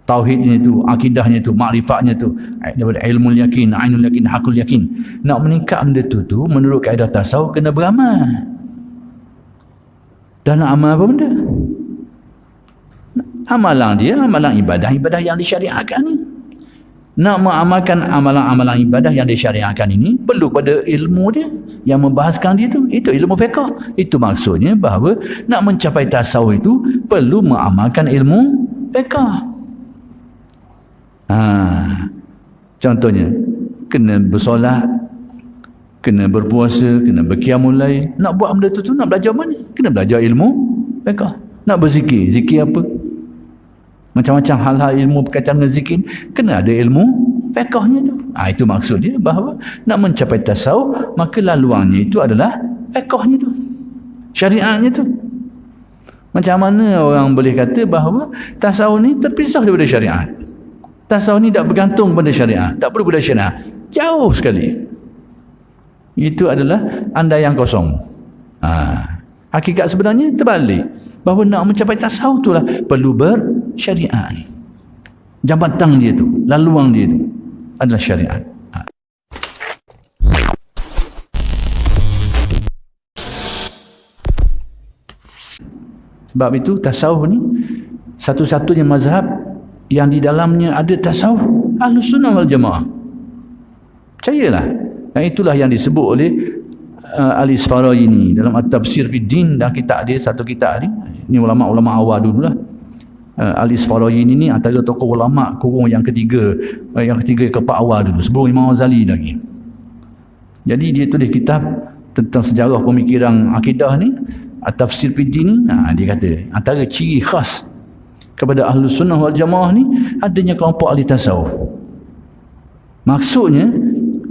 tauhidnya itu, akidahnya itu, makrifatnya itu, daripada ilmu yakin, ainul yakin, hakul yakin. Nak meningkat benda tu menurut kaedah tasawuf kena beramal. Dan nak amal apa benda? Amalan dia, amalan ibadah yang disyariatkan ni. Nak mengamalkan amalan-amalan ibadah yang disyariatkan ini perlu pada ilmu dia yang membahaskan dia tu. Itu ilmu fiqh. Itu maksudnya bahawa nak mencapai tasawuf itu perlu mengamalkan ilmu fiqh. Contohnya kena bersolat, kena berpuasa, kena berqiyamul lail. Nak buat benda tu nak belajar mana? Kena belajar ilmu fiqh. Nak berzikir, zikir apa? Macam-macam hal-hal ilmu berkaitan dengan zikir, kena ada ilmu fiqhnya tu. Itu maksud dia bahawa nak mencapai tasawuf, maka laluannya itu adalah fiqhnya tu, syariatnya tu. Macam mana orang boleh kata bahawa tasawuf ni terpisah daripada syariat? Tasawuf ni tak bergantung pada syariat, tak perlu pada syariat. Jauh sekali. Itu adalah andaian kosong. Hakikat sebenarnya terbalik. Bahawa nak mencapai tasawuf itulah perlu bersyariat ni. Jambatan dia tu, laluan dia tu adalah syariat. Sebab itu tasawuf ni satu-satunya mazhab yang di dalamnya ada tasawuf Ahlus Sunnah wal Jamaah. Percayalah. Dan itulah yang disebut oleh Al-Isfaraini dalam At-Tafsir fi Din, dan kitab dia, satu kitab ni ulama-ulama awal dululah. Al-Isfaraini ni antara tokoh ulama kurung yang ketiga keempat awal dulu, sebelum Imam Ghazali lagi. Jadi dia tulis kitab tentang sejarah pemikiran akidah ni, At-Tafsir fi Din ni. Dia kata antara ciri khas kepada Ahlus Sunnah wal Jamaah ni adanya kelompok ahli tasawuf. Maksudnya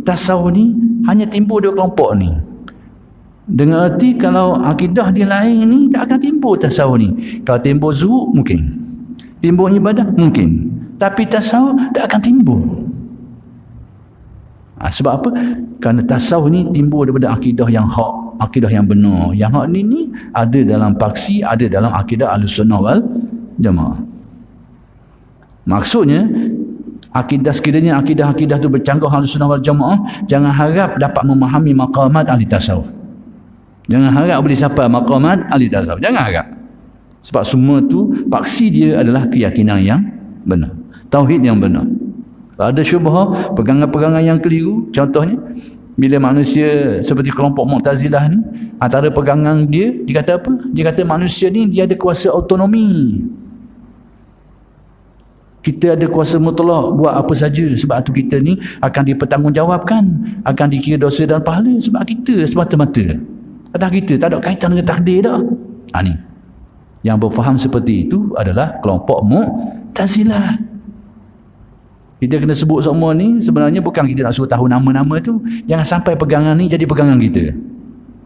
tasawuf ni hanya timbul dua kelompok ni. Dengan arti kalau akidah dia lain ni tak akan timbul tasawuf ni. Kalau timbul zuhud mungkin, timbul ibadah mungkin, tapi tasawuf tak akan timbul. Sebab apa? Kerana tasawuf ni timbul daripada akidah yang hak, akidah yang benar. Yang hak ni ada dalam paksi, ada dalam akidah Ahlussunnah wal Jamaah. Maksudnya sekiranya akidah-akidah tu bercanggah Ahlussunnah wal Jamaah, jangan harap dapat memahami maqamat ahli tasawuf. Jangan harap boleh sampai maqamat ahli tasawuf. Jangan harap. Sebab semua tu paksi dia adalah keyakinan yang benar, tauhid yang benar. Kalau ada syubhah, pegangan-pegangan yang keliru, contohnya bila manusia seperti kelompok Mu'tazilah ni, antara pegangan dia kata apa? Dia kata manusia ni dia ada kuasa autonomi. Kita ada kuasa mutlak buat apa saja. Sebab tu kita ni akan dipertanggungjawabkan, akan dikira dosa dan pahala sebab kita semata-mata. Atas kita, tak ada kaitan dengan takdir dah. Ni yang berfaham seperti itu adalah kelompok Mu'tazilah. Kita kena sebut semua ni sebenarnya bukan kita nak suruh tahu nama-nama tu. Jangan sampai pegangan ni jadi pegangan kita,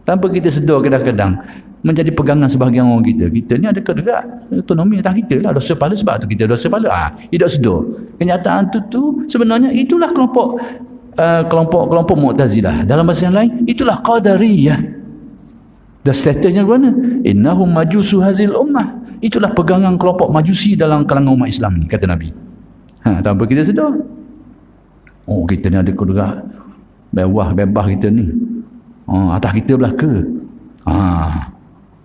tanpa kita sedar kadang-kadang menjadi pegangan sebahagian orang kita. Kita ni ada kegerak autonomi atas kita lah, dosa pahala. Sebab tu kita dosa pahala. Tidak sedar kenyataan tu sebenarnya itulah kelompok Mu'tazilah. Dalam bahasa yang lain itulah Qadariyah. Dan statusnya mana? Innahum majusu hazil ummah. Itulah pegangan kelompok majusi dalam kalangan umat Islam ni, kata Nabi. Tanpa kita sedar. Kita ni ada kegerak bebas kita ni. Atas kita belaka.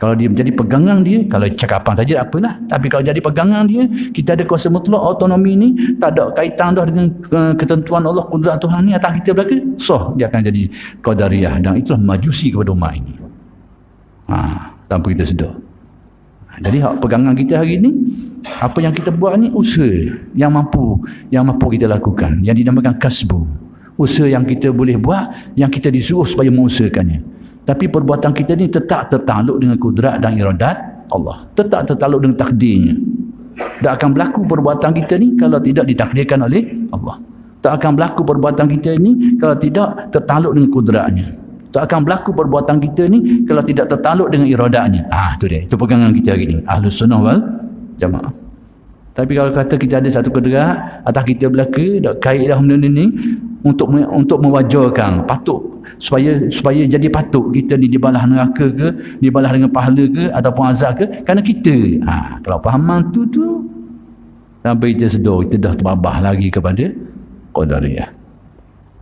Kalau dia menjadi pegangan dia, kalau cakapan saja apalah, tapi kalau jadi pegangan dia, kita ada kuasa mutlak, autonomi ni tak ada kaitan dah dengan ketentuan Allah, kudrat Tuhan ni, atas kita belaka, dia akan jadi Qadariyah. Dan itulah majusi kepada umat ini. Tanpa kita sedar. Jadi hak pegangan kita hari ni, apa yang kita buat ni usaha yang mampu kita lakukan, yang dinamakan kasbu. Usaha yang kita boleh buat, yang kita disuruh supaya mengusahakannya. Tapi perbuatan kita ni tetap tertakluk dengan kudrat dan iradat Allah, tetap tertakluk dengan takdirnya. Tak akan berlaku perbuatan kita ni kalau tidak ditakdirkan oleh Allah. Tak akan berlaku perbuatan kita ni kalau tidak tertakluk dengan kudratnya. Tak akan berlaku perbuatan kita ni kalau tidak tertakluk dengan iradatnya. Tu dia, itu pegangan kita hari ni, Ahlus Sunnah wal Jamaah. Tapi kalau kata kita ada satu kegerak atas kita belaka, dak kait dah benda ni untuk mewajarkan patut supaya jadi patut kita ni dibalas neraka ke, dibalas dengan pahala ke ataupun azab ke, kerana kita. Kalau fahaman tu Sampai kita sedar kita dah terbabah lagi kepada Qadariyah.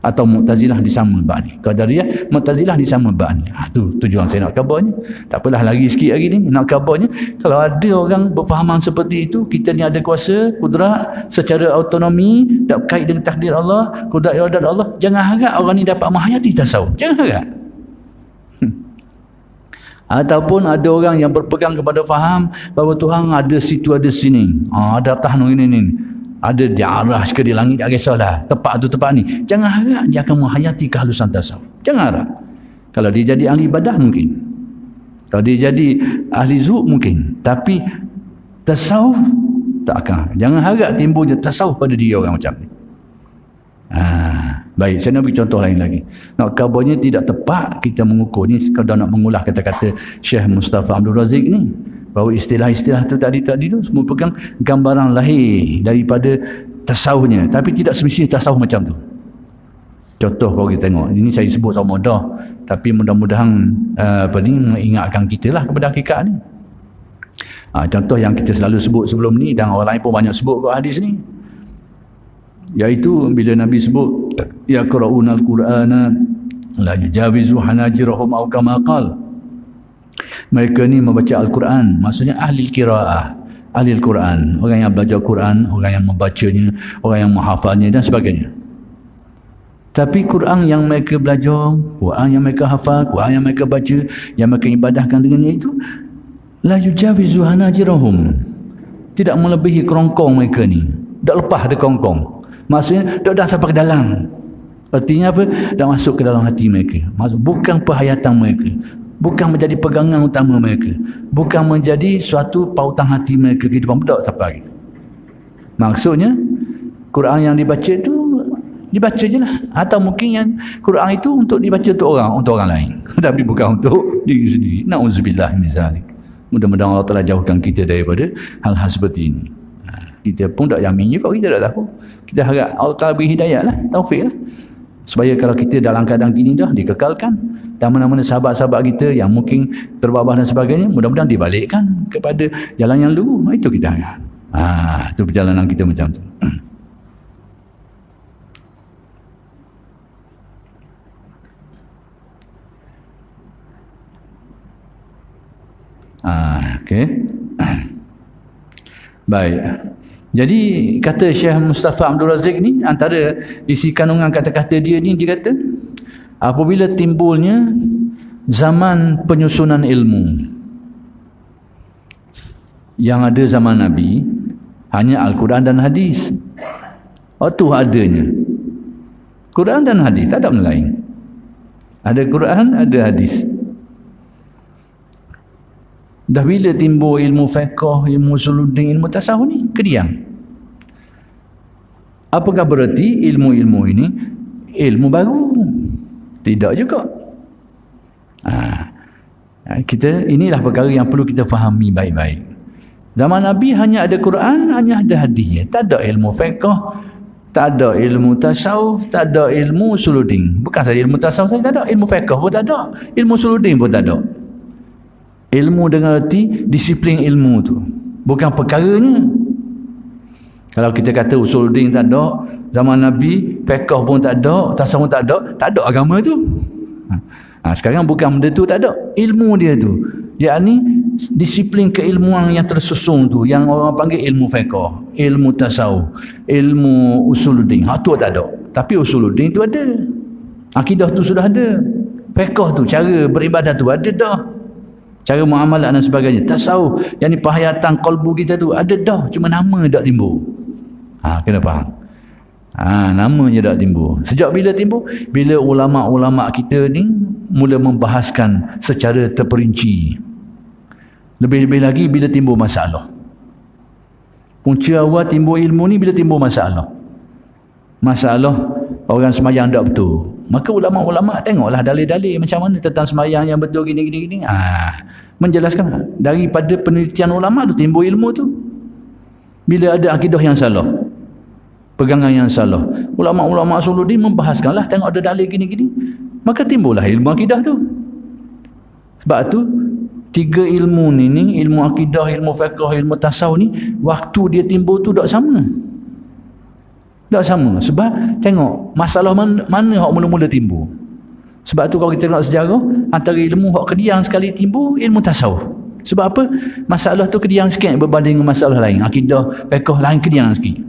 Atau Mu'tazilah disama bab ni. Qadariyah, Mu'tazilah disama bab ni. Tu tujuan saya nak khabarnya. Tak apalah lagi sikit lagi ni nak khabarnya. Kalau ada orang berfahaman seperti itu, kita ni ada kuasa, kudrat secara autonomi, tak berkait dengan takdir Allah, kudrat iradat Allah, jangan harap orang ni dapat menghayati tasawuf. Jangan harap. Ataupun ada orang yang berpegang kepada faham bahawa Tuhan ada situ ada sini. Ada atas ini. Ada di arah ke di langit, tak kisahlah. Tepat tu tepat ni. Jangan harap dia akan menghayati kehalusan tasawuf. Jangan harap. Kalau dia jadi ahli ibadah mungkin. Kalau dia jadi ahli zuhud mungkin. Tapi tasawuf tak akan. Jangan harap timbulnya tasawuf pada dia orang macam ni. Baik, saya nak beri contoh lain lagi. Nak kabarnya tidak tepat kita mengukur ni kalau nak mengulah kata-kata Syekh Mustafa Abdul Razik ni, bahawa istilah-istilah tu tadi tu semua pegang gambaran lahir daripada tasawufnya, tapi tidak semestinya tasawuf macam tu. Contoh kalau kita tengok, ini saya sebut sama dah, tapi mudah-mudahan mengingatkan kita lah kepada hakikat ni. Contoh yang kita selalu sebut sebelum ni dan orang lain pun banyak sebut kat hadis ni, iaitu bila Nabi sebut yaqra'unal Qur'ana la yujawizu hanajirahum aw kama qala, mereka ni membaca Al-Quran, maksudnya ahli qiraah, ahli Al-Quran, orang yang belajar Quran, orang yang membacanya, orang yang menghafalnya dan sebagainya. Tapi Quran yang mereka belajar, Quran yang mereka hafal, Quran yang mereka baca, yang mereka ibadahkan dengannya itu la yujawizu hanajirahum, tidak melebihi kerongkong mereka ni, tak lepas ada kerongkong. Maksudnya dah sampai ke dalam. Artinya apa? Dah masuk ke dalam hati mereka. Maksud bukan perhayatan mereka, bukan menjadi pegangan utama mereka, bukan menjadi suatu pautan hati mereka kehidupan budak sampai. Maksudnya Quran yang dibaca itu dibaca je lah. Atau mungkin yang Quran itu untuk dibaca untuk orang lain tapi bukan untuk diri sendiri. Na'udzubillah min zalik. Mudah-mudahan Allah Ta'ala jauhkan kita daripada hal-hal seperti ini. Kita pun tak jamin juga, kita tak tahu. Kita harap Allah Ta'ala beri hidayah lah, taufik lah, supaya kalau kita dalam keadaan gini dah dikekalkan, dan mana-mana sahabat-sahabat kita yang mungkin terbabah dan sebagainya, mudah-mudahan dibalikkan kepada jalan yang lurus. Itu kita harap. Itu perjalanan kita macam tu. Okey. Baik. Jadi kata Syekh Mustafa Abdul Razik ni, antara isi kandungan kata-kata dia ni, dia kata apabila timbulnya zaman penyusunan ilmu, yang ada zaman Nabi hanya Al-Quran dan hadis. Itu adanya Quran dan hadis, tak ada benda lain. Ada Quran, ada hadis. Dah bila timbul ilmu fiqh, ilmu usuluddin, ilmu tasawuf ni kediam. Apakah berarti ilmu-ilmu ini ilmu baru? Tidak juga. Kita inilah perkara yang perlu kita fahami baik-baik. Zaman Nabi hanya ada Quran, hanya ada hadis. Tak ada ilmu fiqh, tak ada ilmu tasawuf, tak ada ilmu usuluddin. Bukan saja ilmu tasawuf saja tak ada, ilmu fiqh pun tak ada, ilmu usuluddin pun tak ada. Ilmu dengan arti disiplin ilmu tu, bukan perkaranya. Kalau kita kata usuluddin tak ada zaman Nabi, fiqh pun tak ada, tasawuf tak ada agama tu. Sekarang bukan benda tu tak ada, ilmu dia tu, yakni disiplin keilmuan yang tersusun tu, yang orang panggil ilmu fiqh, ilmu tasawuf, ilmu usuluddin. Tu tak ada. Tapi usuluddin tu ada, akidah tu sudah ada, fiqh tu, cara beribadah tu ada dah, cara muamalah dan sebagainya. Tasawuf, yang ni penghayatan qalbu kita tu ada dah, cuma nama tak timbul. Kena faham. Namanya tak timbul. Sejak bila timbul? Bila ulama-ulama kita ni mula membahaskan secara terperinci. Lebih-lebih lagi bila timbul masalah. Punca awal timbul ilmu ni bila timbul masalah. Masalah orang semayang tak betul. Maka ulama-ulama tengoklah dalil-dalil macam mana tentang semayang yang betul gini. Menjelaskan daripada penelitian ulama tu timbul ilmu tu. Bila ada akidah yang salah, pegangan yang salah, ulama-ulama usuluddin membahaskanlah, tengok ada dalil gini-gini, maka timbullah ilmu akidah tu. Sebab tu Tiga ilmu ni ilmu akidah, ilmu fiqh, ilmu tasawuf ni, waktu dia timbul tu tak sama. Tak sama. Sebab tengok masalah mana hak mula-mula timbul. Sebab tu kalau kita tengok sejarah, antara ilmu hak kediang sekali timbul ilmu tasawuf. Sebab apa? Masalah tu kediang sikit berbanding dengan masalah lain. Akidah, fiqh lain kediang sikit.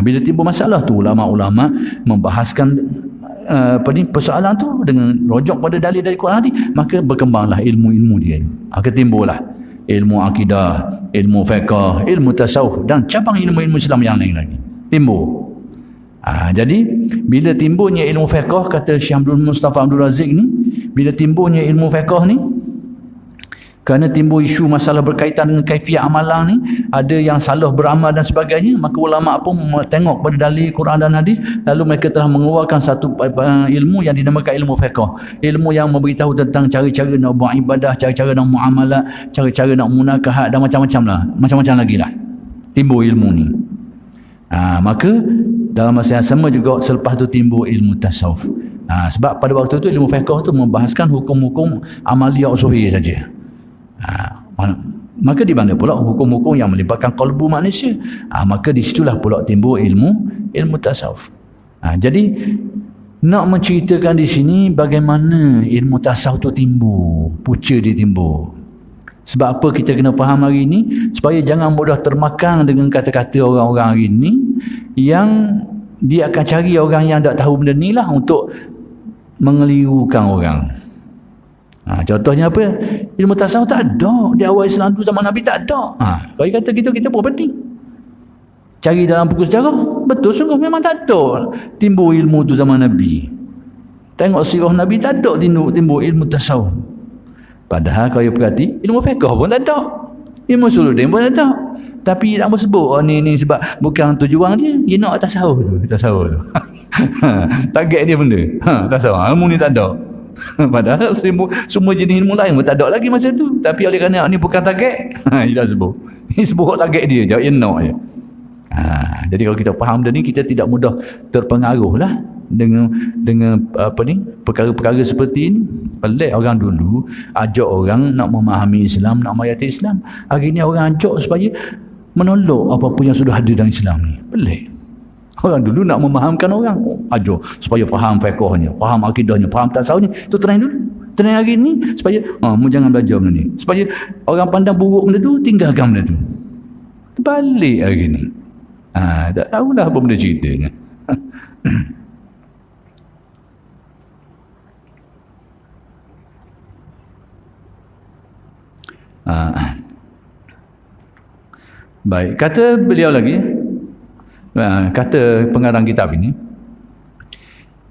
Bila timbul masalah tu, ulama-ulama membahaskan persoalan tu dengan rujuk pada dalil dari Quran tadi, maka berkembanglah ilmu-ilmu dia. Ketimbullah ilmu akidah, ilmu fiqh, ilmu tasawuf dan cabang ilmu-ilmu Islam yang lain lagi timbul. Jadi bila timbulnya ilmu fiqh, kata Syekh Abdul Mustafa Abdul Razik ni, bila timbulnya ilmu fiqh ni, kerana timbul isu masalah berkaitan dengan kaifiat amalan ni, ada yang salah beramal dan sebagainya, maka ulama pun tengok pada dalil Quran dan hadis, lalu mereka telah mengeluarkan satu ilmu yang dinamakan ilmu fiqh, ilmu yang memberitahu tentang cara-cara nak buat ibadah, cara-cara nak muamalah, cara-cara nak munakahat dan macam-macam lah, macam-macam lagi lah timbul ilmu ni. Maka dalam masa yang sama juga selepas tu timbul ilmu tasawuf. Sebab pada waktu tu ilmu fiqh tu membahaskan hukum-hukum amaliyah usuhi saja. Maka di mana pula hukum-hukum yang melibatkan qalbu manusia, maka di situlah pula timbul ilmu tasawuf. Jadi nak menceritakan di sini bagaimana ilmu tasawuf tu timbul, punca dia timbul. Sebab apa kita kena faham hari ini, supaya jangan mudah termakan dengan kata-kata orang-orang hari ini yang dia akan cari orang yang tak tahu benda ni lah untuk mengelirukan orang. Contohnya apa? Ilmu tasawuf tak ada di awal Islam tu, zaman Nabi tak ada. Kalau kata kita pun penting cari dalam buku sejarah, betul sungguh memang tak ada timbul ilmu tu zaman Nabi. Tengok sirah Nabi, tak ada timbul ilmu tasawuf. Padahal kalau perhati, ilmu fiqh pun tak ada, ilmu suludin pun tak ada. Tapi tak mau sebut ni sebab bukan tujuan dia nak tasawuf tu. Target dia benda tasawuf, ilmu ni tak ada. Padahal semua jenis ilmu lain pun tak ada lagi masa tu, tapi oleh kerana ni bukan target, dia tak sebut. Ini sebut target dia je, dia nak je. Jadi kalau kita faham dia ni, kita tidak mudah terpengaruh lah dengan perkara-perkara seperti ini. Pelik orang dulu ajak orang nak memahami Islam, nak menghayati Islam. Hari ni orang ajak supaya menolak apa-apa yang sudah ada dalam Islam ni. Pelik. Orang dulu nak memahamkan orang, ajar supaya faham fiqhnya, faham akidahnya, faham tasawufnya. Itu train dulu. Train hari ni supaya mu jangan belajar benda ni. Supaya orang pandang buruk benda tu, tinggalkan benda tu. Terbalik hari ni. Tak tahulah apa benda ceritanya. Baik, kata beliau lagi, kata pengarang kitab ini,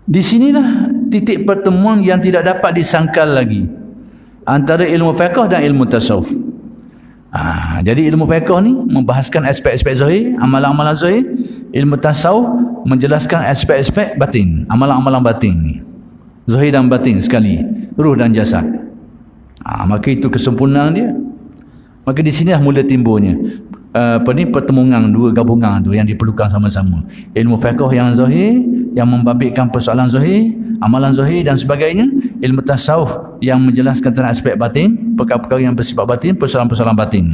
di sinilah titik pertemuan yang tidak dapat disangkal lagi antara ilmu fiqh dan ilmu tasawuf. Jadi ilmu fiqh ni membahaskan aspek-aspek zahir, amalan-amalan zahir. Ilmu tasawuf menjelaskan aspek-aspek batin, amalan-amalan batin ni, zahir dan batin sekali, ruh dan jasad. Maka itu kesempurnaan dia. Maka di sinilah mula timbulnya pertemuan dua gabungan tu yang diperlukan sama-sama. Ilmu fiqh yang zahir, yang membabitkan persoalan zahir, amalan zahir dan sebagainya. Ilmu tasawuf yang menjelaskan tentang aspek batin, perkara-perkara yang bersifat batin, persoalan-persoalan batin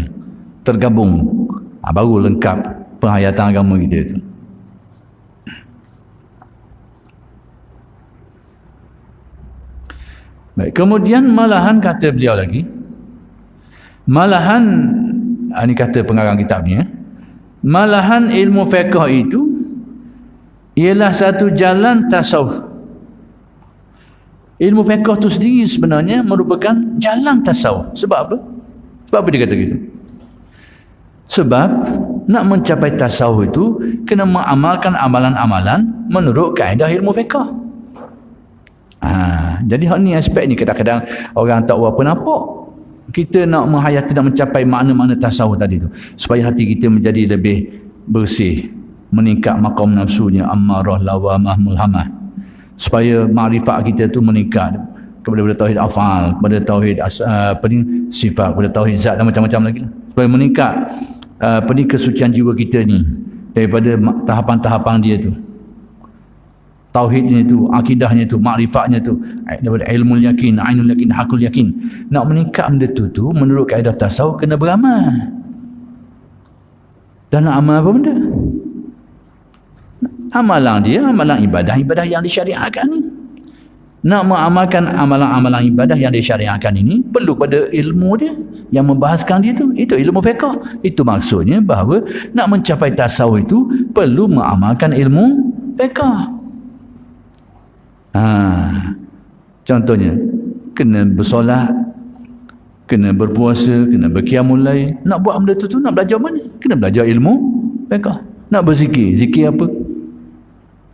tergabung. Baru lengkap penghayatan agama kita itu. Baik, kemudian malahan kata beliau lagi, malahan ini kata pengarang kitab ni, malahan ilmu fiqh itu ialah satu jalan tasawuf. Ilmu fiqh itu sendiri sebenarnya merupakan jalan tasawuf. Sebab apa? Sebab apa dia kata gitu? Sebab nak mencapai tasawuf itu kena mengamalkan amalan-amalan menurut kaedah ilmu fiqh. Jadi hak ni aspek ni kadang-kadang orang tak berapa nampak. Kita nak menghayati, nak mencapai makna-makna tasawuf tadi tu, supaya hati kita menjadi lebih bersih, meningkat maqam nafsunya, ammarah, lawamah, mulhamah, supaya makrifat kita tu meningkat kepada tauhid afal, kepada tauhid sifat, kepada tauhid zat dan macam-macam lagi lah. Supaya meningkat kesucian jiwa kita ni daripada tahapan-tahapan dia tu. tauhidnya itu, akidahnya itu, makrifatnya itu, daripada ilmu yakin, ainul yakin, hakul yakin. Nak meningkat benda tu menurut kaedah tasawuf kena beramal. Dan nak amal apa benda? Amalan dia, amalan ibadah yang disyariatkan ni. Nak mengamalkan amalan-amalan ibadah yang disyariatkan ini perlu pada ilmu dia yang membahaskan dia tu. Itu ilmu fiqh. Itu maksudnya bahawa nak mencapai tasawuf itu perlu mengamalkan ilmu fiqh. Contohnya kena bersolat, kena berpuasa, kena berqiyamul lail. Nak buat benda tu nak belajar mana? Kena belajar ilmu fiqh. Nak berzikir, zikir apa?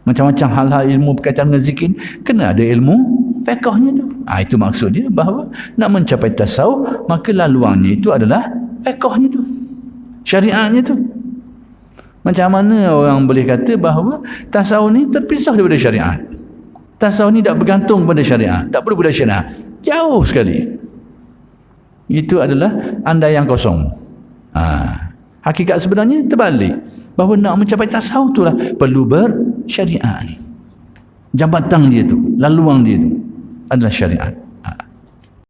Macam-macam hal-hal ilmu berkaitan dengan zikir, kena ada ilmu fiqhnya tu. Itu maksud dia bahawa nak mencapai tasawuf, maka laluannya itu adalah fiqhnya tu, syariatnya tu. Macam mana orang boleh kata bahawa tasawuf ni terpisah daripada syariat? Tasawuf ni tak bergantung pada syariat, tak perlu pada syariat. Jauh sekali. Itu adalah andaian kosong. Hakikat sebenarnya terbalik. Bahawa nak mencapai tasawuf itulah perlu bersyariat ni. Jabatan dia tu, laluan dia tu adalah syariat.